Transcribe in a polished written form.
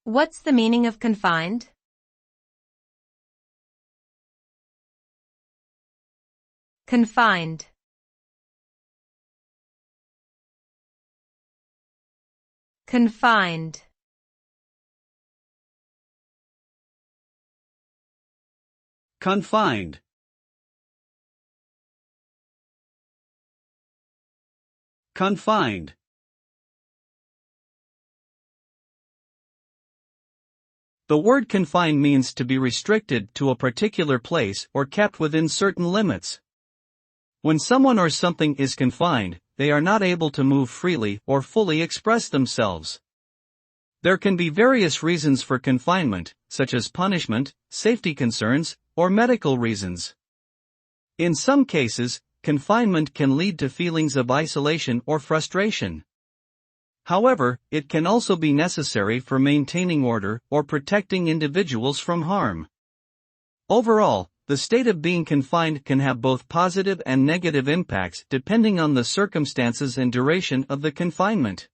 What's the meaning of confined? Confined. Confined. Confined. Confined. The word confined means to be restricted to a particular place or kept within certain limits. When someone or something is confined, they are not able to move freely or fully express themselves. There can be various reasons for confinement, such as punishment, safety concerns, or medical reasons. In some cases, confinement can lead to feelings of isolation or frustration. However, it can also be necessary for maintaining order or protecting individuals from harm. Overall, the state of being confined can have both positive and negative impacts depending on the circumstances and duration of the confinement.